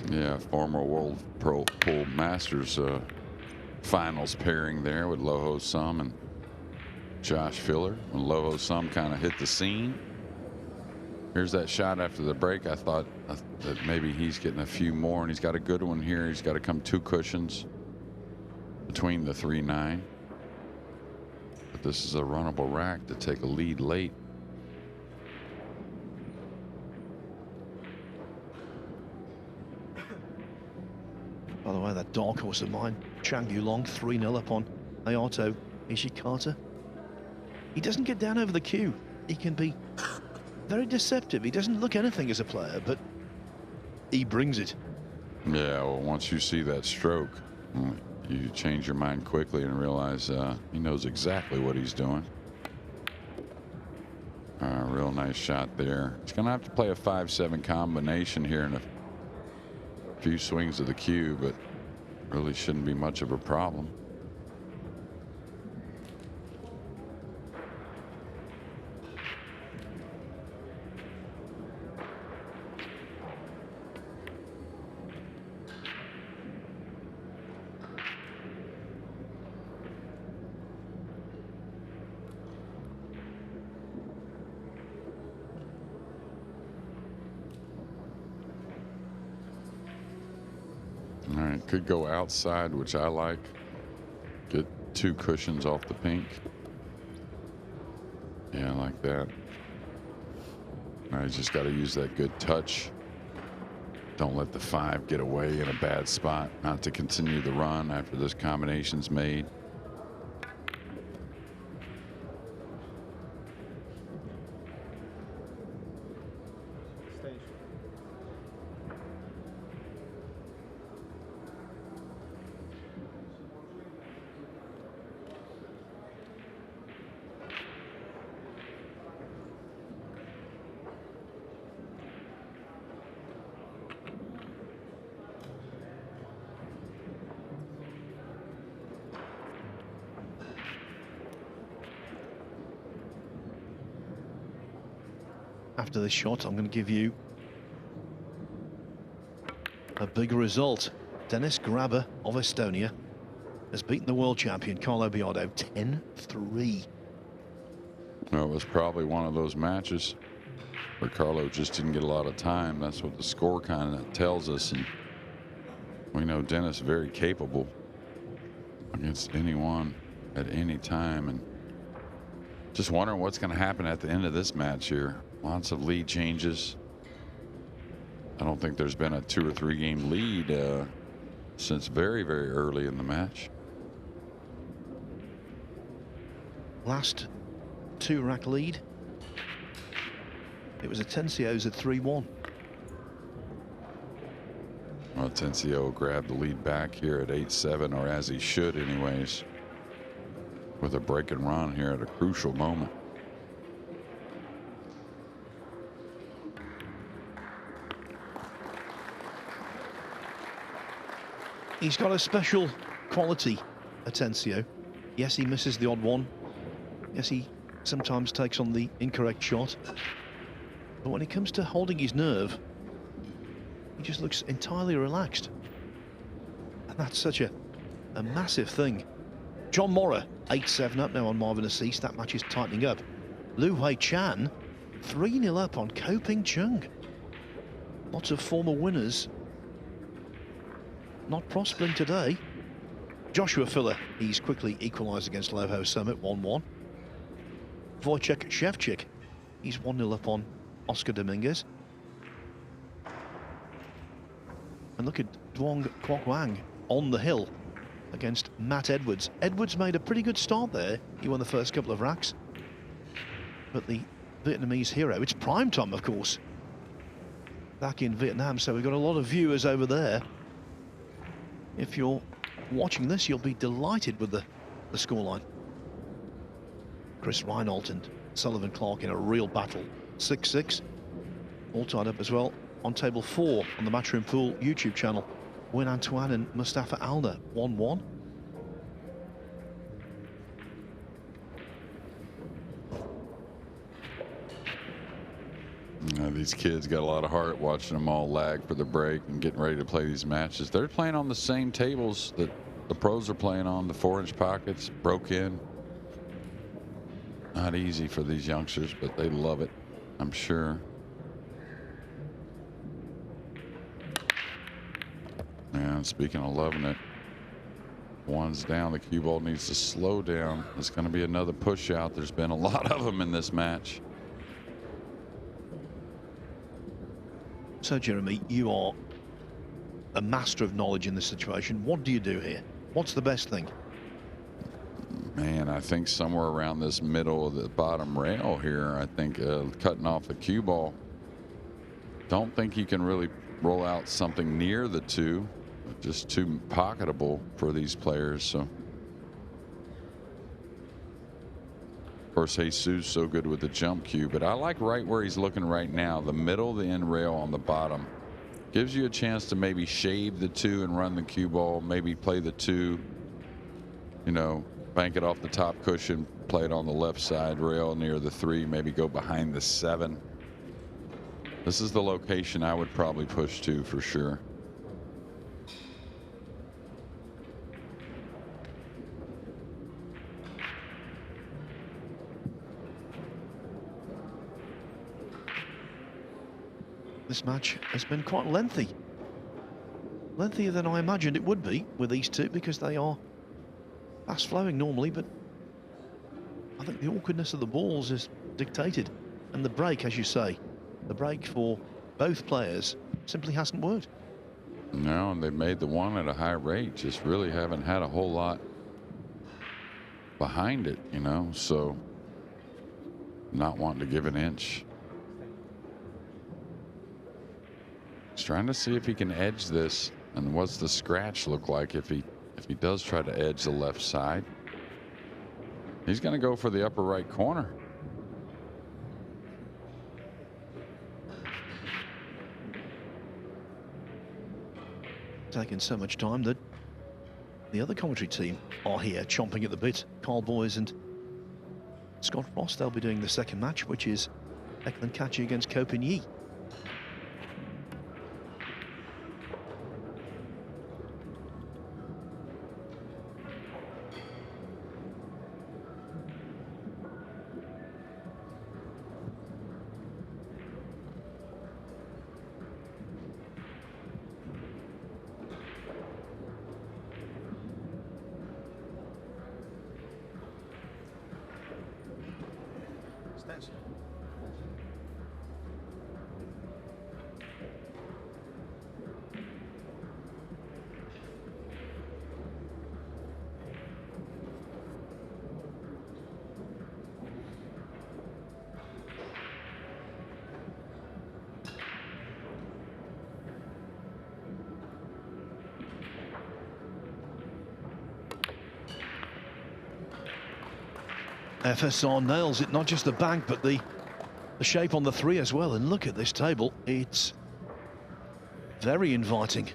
Yeah, former World Pro Pool Masters finals pairing there with Loho Sum and Josh Filler. When Loho Sum kind of hit the scene. Here's that shot after the break. I thought that maybe he's getting a few more, and he's got a good one here. He's got to come 2 cushions between the 3-9. But this is a runnable rack to take a lead late. By the way, that dark horse of mine, Chang Yulong, 3-0 up on Hayato Ishikata. He doesn't get down over the cue. He can be very deceptive. He doesn't look anything as a player, but he brings it. Yeah, well, once you see that stroke, you change your mind quickly and realize he knows exactly what he's doing. Real nice shot there. He's going to have to play a 5-7 combination here in a few swings of the cue, but really shouldn't be much of a problem. All right, could go outside, which I like. Get 2 cushions off the pink. Yeah, I like that. Now you just got to use that good touch. Don't let the 5 get away in a bad spot. Not to continue the run after this combination's made. After this shot, I'm going to give you a big result. Dennis Grabber of Estonia has beaten the world champion Carlo Biardo 10-3. Well, it was probably one of those matches where Carlo just didn't get a lot of time. That's what the score kind of tells us. And we know Dennis very capable against anyone at any time. And just wondering what's going to happen at the end of this match here. Lots of lead changes. I don't think there's been a 2 or 3 game lead since very, very early in the match. Last 2 rack lead. It was Atencio's at 3-1. Well, Atencio grabbed the lead back here at 8-7, or as he should anyways, with a break and run here at a crucial moment. He's got a special quality, Atencio. Yes, he misses the odd one. Yes, he sometimes takes on the incorrect shot. But when it comes to holding his nerve, he just looks entirely relaxed. And that's such a massive thing. John Morra, 8-7 up now on Marvin Assis. That match is tightening up. Lu Hui Chan, 3-0 up on Ko Ping Chung. Lots of former winners not prospering today. Joshua Filler, he's quickly equalised against Loho Summit, 1-1. Wojciech Szewczyk, he's 1-0 up on Oscar Dominguez. And look at Duong Quoc Wang on the hill against Matt Edwards. Edwards made a pretty good start there. He won the first couple of racks. But the Vietnamese hero, it's prime time, of course, back in Vietnam, so we've got a lot of viewers over there. If you're watching this, you'll be delighted with the scoreline. Chris Reinhold and Sullivan Clark in a real battle. 6-6. All tied up as well on table 4 on the Matchroom Pool YouTube channel. Win Antoine and Mustafa Alda, 1-1. these kids got a lot of heart watching them all lag for the break and getting ready to play these matches. They're playing on the same tables that the pros are playing on, the 4-inch pockets, broke in. Not easy for these youngsters, but they love it, I'm sure. And speaking of loving it, one's down. The cue ball needs to slow down. It's going to be another push out. There's been a lot of them in this match. So, Jeremy, you are a master of knowledge in this situation. What do you do here? What's the best thing? Man, I think somewhere around this middle of the bottom rail here, I think cutting off the cue ball. Don't think you can really roll out something near the 2. Just too pocketable for these players. So, of course, Jesus so good with the jump cue, but I like right where he's looking right now, the middle of the end rail on the bottom. Gives you a chance to maybe shave the 2 and run the cue ball, maybe play the 2, you know, bank it off the top cushion, play it on the left side rail near the 3, maybe go behind the 7. This is the location I would probably push to for sure. This match has been quite lengthy. Lengthier than I imagined it would be with these two, because they are fast flowing normally, but I think the awkwardness of the balls is dictated. And the break, as you say, the break for both players simply hasn't worked. No, and they've made the one at a high rate, just really haven't had a whole lot behind it, you know, so not wanting to give an inch. He's trying to see if he can edge this, and what's the scratch look like if he does try to edge the left side. He's going to go for the upper right corner. Taking so much time that the other commentary team are here chomping at the bit. Carl Boys and Scott Frost, they'll be doing the second match, which is Ekland Kachi against Kopin-Yi. FSR nails it, not just the bank, but the shape on the 3 as well. And look at this table, it's very inviting.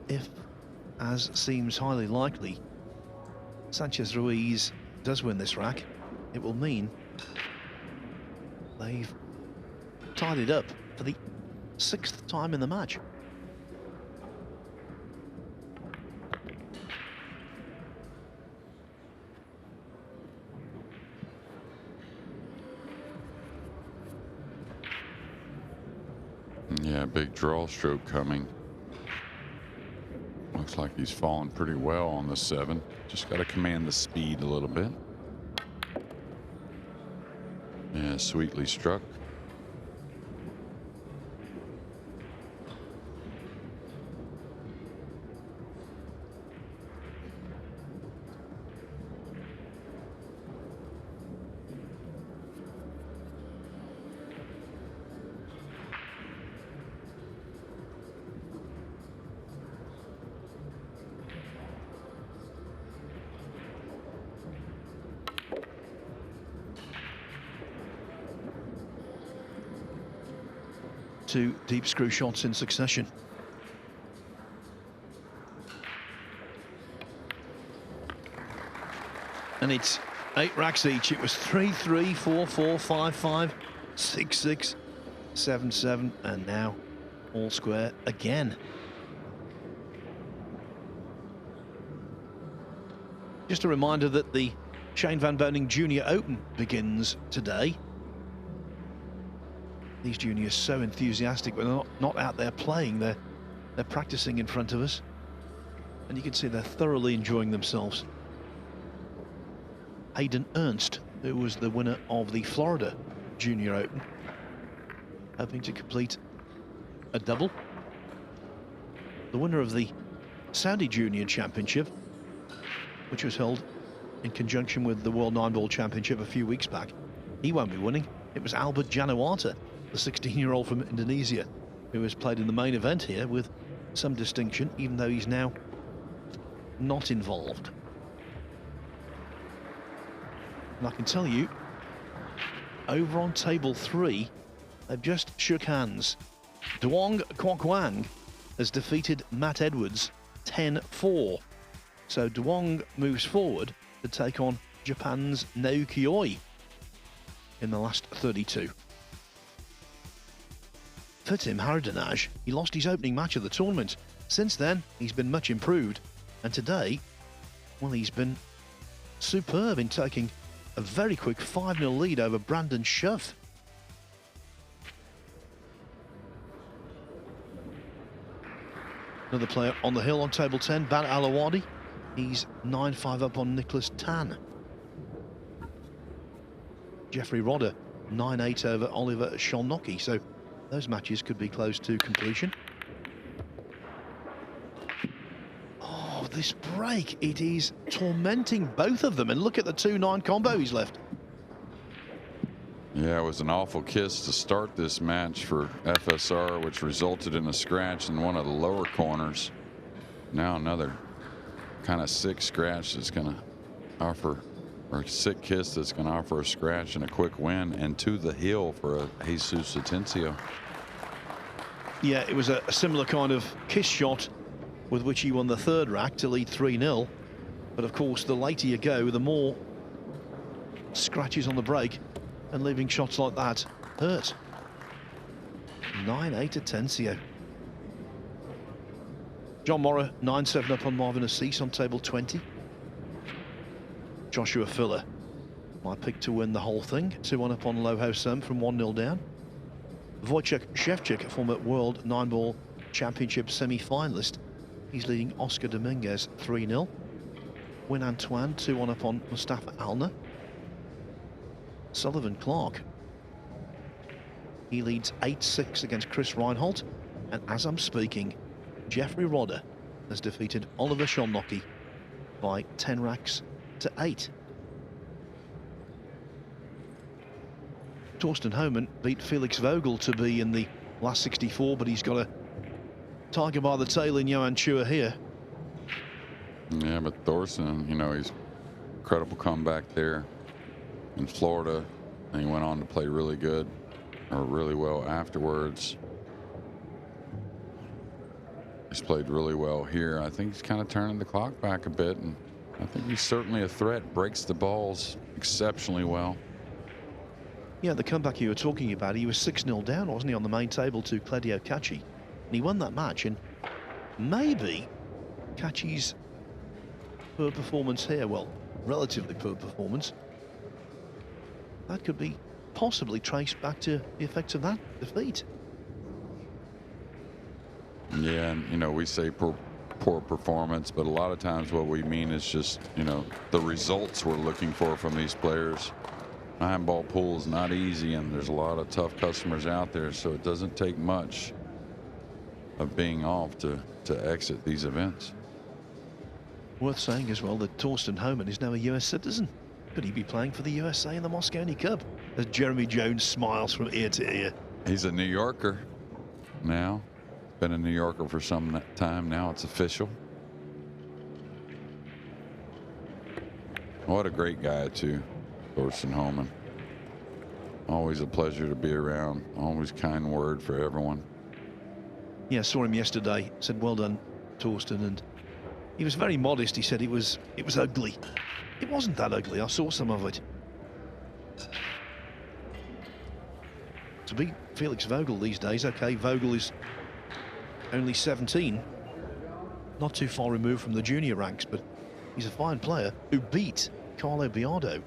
If, as seems highly likely, Sanchez Ruiz does win this rack, it will mean they've tied it up for the 6th time in the match. Yeah, big draw stroke coming. Looks like he's falling pretty well on the 7. Just got to command the speed a little bit. Yeah, sweetly struck. 2 deep screw shots in succession. And it's 8 racks each. It was 3-3, 4-4, 5-5, 6-6, 7-7, and now all square again. Just a reminder that the Shane Van Boening Junior Open begins today. These juniors so enthusiastic when they're not out there playing. They're practicing in front of us, and you can see they're thoroughly enjoying themselves. Hayden Ernst, who was the winner of the Florida Junior Open, hoping to complete a double. The winner of the Saudi Junior Championship, which was held in conjunction with the World 9-Ball Championship a few weeks back, he won't be winning. It was Albert Janawata, the 16-year-old from Indonesia, who has played in the main event here with some distinction, even though he's now not involved. And I can tell you, over on table 3, they've just shook hands. Duong Kwok Wang has defeated Matt Edwards 10-4. So Duong moves forward to take on Japan's Naoki Oi in the last 32. For Tim Harrah, he lost his opening match of the tournament. Since then, he's been much improved. And today, well, he's been superb in taking a very quick 5-0 lead over Brandon Schuff. Another player on the hill on table 10, Ban Alawadi. He's 9-5 up on Nicholas Tan. Jeffrey Rodder, 9-8 over Oliver Sholnocki. So those matches could be close to completion. Oh, this break, it is tormenting both of them. And look at the 2-9 combo he's left. Yeah, it was an awful kiss to start this match for FSR, which resulted in a scratch in one of the lower corners. Now another kind of sick scratch that's going to offer, or a sick kiss that's going to offer a scratch and a quick win, and to the hill for a Jesus Atencio. Yeah, it was a similar kind of kiss shot with which he won the 3rd rack to lead 3-0. But of course, the later you go, the more scratches on the break, and leaving shots like that hurt. 9-8 Atencio. John Morrow, 9-7 up on Marvin Assis on table 20. Joshua Filler, my pick to win the whole thing. 2-1 up on Loho Sum from 1-0 down. Wojciech Szewczyk, former World 9-Ball Championship semi-finalist. He's leading Oscar Dominguez 3-0. Win Antoine, 2-1 up on Mustafa Alner. Sullivan Clark, he leads 8-6 against Chris Reinhold. And as I'm speaking, Jeffrey Rodder has defeated Oliver Sholnocki by 10 racks to 8. Thorsten Hohmann beat Felix Vogel to be in the last 64, but he's got a tiger by the tail in Johan Chua here. Yeah, but Thorsten, you know, he's incredible comeback there in Florida, and he went on to play really good, or really well afterwards. He's played really well here. I think he's kind of turning the clock back a bit, and I think he's certainly a threat. Breaks the balls exceptionally well. Yeah, the comeback you were talking about, he was 6-0 down, wasn't he, on the main table to Claudio Cacci, and he won that match. And maybe Cacci's poor performance here, well, relatively poor performance, that could be possibly traced back to the effects of that defeat. Yeah, and you know, we say poor performance, but a lot of times what we mean is just, you know, the results we're looking for from these players. 9-ball pool is not easy, and there's a lot of tough customers out there, so it doesn't take much of being off to exit these events. Worth saying as well that Thorsten Hohmann is now a US citizen. Could he be playing for the USA in the Mosconi Cup? As Jeremy Jones smiles from ear to ear. He's a New Yorker now. Been a New Yorker for some time now. It's official. What a great guy, too, Thorsten Hohmann. Always a pleasure to be around. Always kind word for everyone. Yeah, saw him yesterday. Said, well done, Thorsten. And he was very modest. He said it was ugly. It wasn't that ugly. I saw some of it. To beat Felix Vogel these days, okay, Vogel is only 17. Not too far removed from the junior ranks, but he's a fine player who beat Carlo Biardo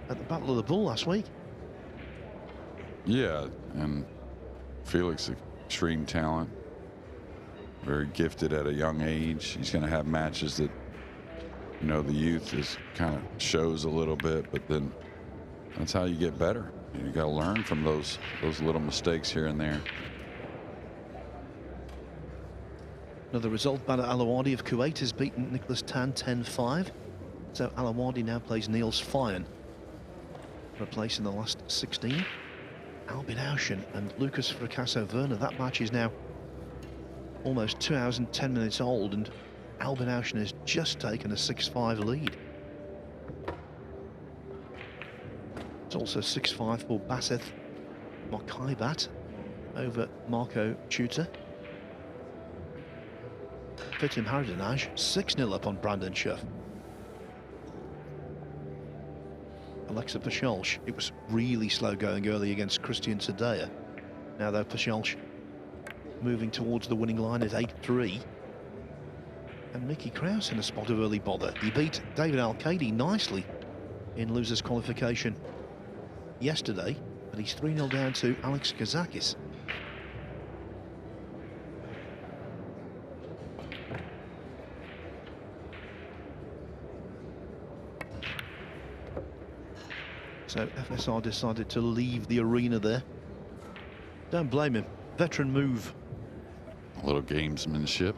at the Battle of the Bull last week. Yeah, and Felix, extreme talent, very gifted at a young age. He's going to have matches that, you know, the youth is kind of shows a little bit, but then that's how you get better. You got to learn from those little mistakes here and there. Another result, Badr Alawadi of Kuwait has beaten Nicholas Tan 10-5. So Alawadi now plays Niels Feijen for a place in the last 16. Albin Auschen and Lucas Fracasso Werner. That match is now almost 2 hours and 10 minutes old, and Albin Auschen has just taken a 6-5 lead. It's also 6-5 for Baseth Mokaibat over Marco Tuta. Fitim Haradinaj 6-0 up on Brandon Schuff. Alexa Pacholsh, it was really slow going early against Christian Sadea. Now though, Pacholsh moving towards the winning line at 8-3. And Mickey Krause in a spot of early bother. He beat David Al-Kaidi nicely in losers qualification yesterday, but he's 3-0 down to Alex Kazakis. So FSR decided to leave the arena there. Don't blame him. Veteran move. A little gamesmanship.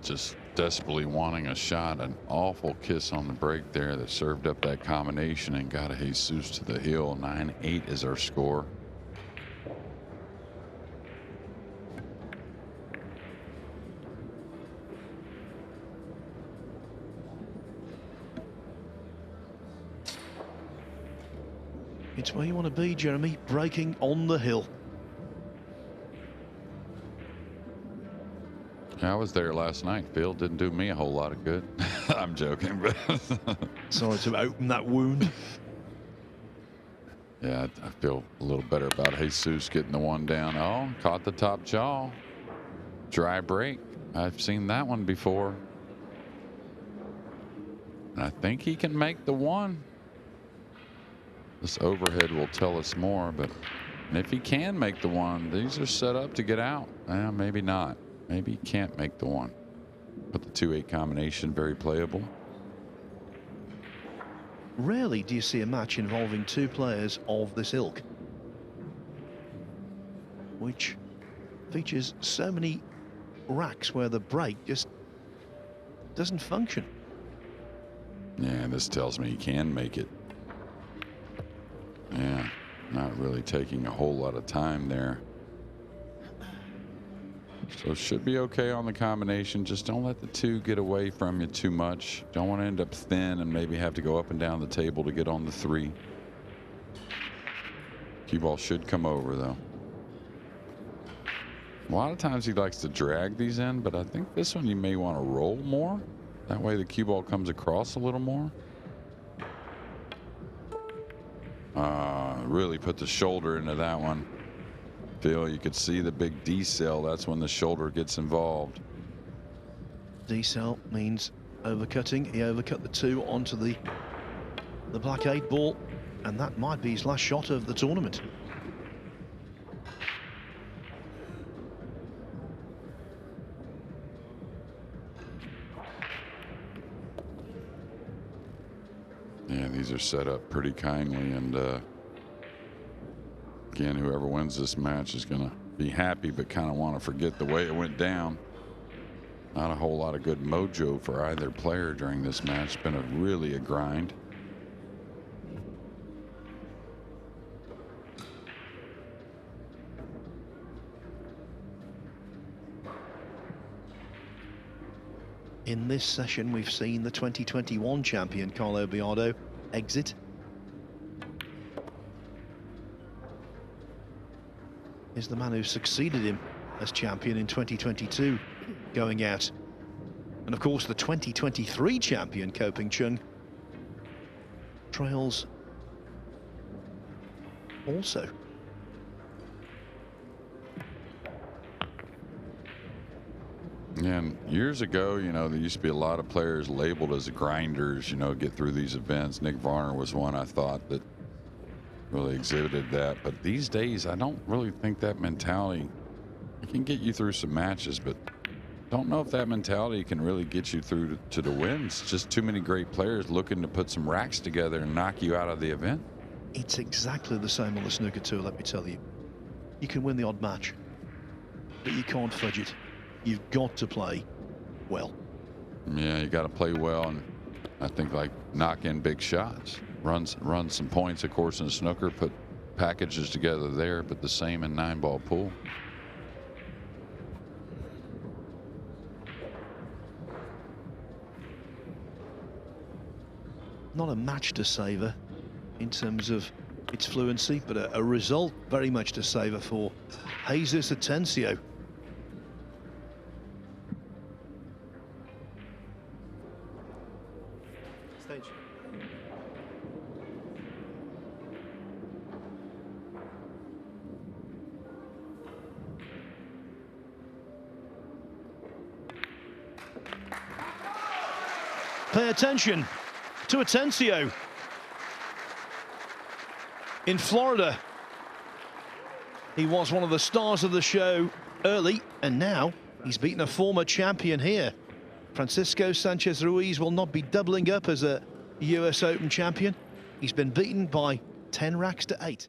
Just desperately wanting a shot. An awful kiss on the break there that served up that combination and got a Jesus to the hill. 9-8 is our score. It's where you want to be, Jeremy, breaking on the hill. I was there last night, Phil. Didn't do me a whole lot of good. I'm joking, but sorry to open that wound. Yeah, I feel a little better about Jesus getting the one down. Oh, caught the top jaw. Dry break. I've seen that one before. And I think he can make the one. This overhead will tell us more, but if he can make the one, these are set up to get out. Maybe not. Maybe he can't make the one. But the 2-8 combination, very playable. Rarely do you see a match involving two players of this ilk, which features so many racks where the break just doesn't function. Yeah, this tells me he can make it. Yeah, not really taking a whole lot of time there. So should be okay on the combination. Just don't let the two get away from you too much. Don't want to end up thin and maybe have to go up and down the table to get on the 3. Cue ball should come over though. A lot of times he likes to drag these in, but I think this one you may want to roll more. That way the cue ball comes across a little more. Really put the shoulder into that one. Phil, you could see the big D-cell. That's when the shoulder gets involved. D-cell means overcutting. He overcut the 2 onto the black 8 ball, and that might be his last shot of the tournament. Yeah, these are set up pretty kindly, and again, whoever wins this match is going to be happy, but kind of want to forget the way it went down. Not a whole lot of good mojo for either player during this match. It's been really a grind. In this session, we've seen the 2021 champion Carlo Biardo exit. is the man who succeeded him as champion in 2022 going out. And of course the 2023 champion, Ko Ping-chung, trails also. And years ago, you know, there used to be a lot of players labeled as grinders, you know, get through these events. Nick Varner was one, I thought, that really exhibited that. But these days, I don't really think that mentality, it can get you through some matches, but don't know if that mentality can really get you through to the wins. Just too many great players looking to put some racks together and knock you out of the event. It's exactly the same on the snooker tour, let me tell you. You can win the odd match, but you can't fudge it. You've got to play well. Yeah, you got to play well, and I think like knock in big shots, run some points, of course, in snooker, put packages together there, but the same in 9-ball pool. Not a match to savour in terms of its fluency, but a result very much to savour for Jesus Atencio. Pay attention to Atencio in Florida. He was one of the stars of the show early, and now he's beaten a former champion here. Francisco Sanchez Ruiz will not be doubling up as a US Open champion. He's been beaten by 10 racks to 8.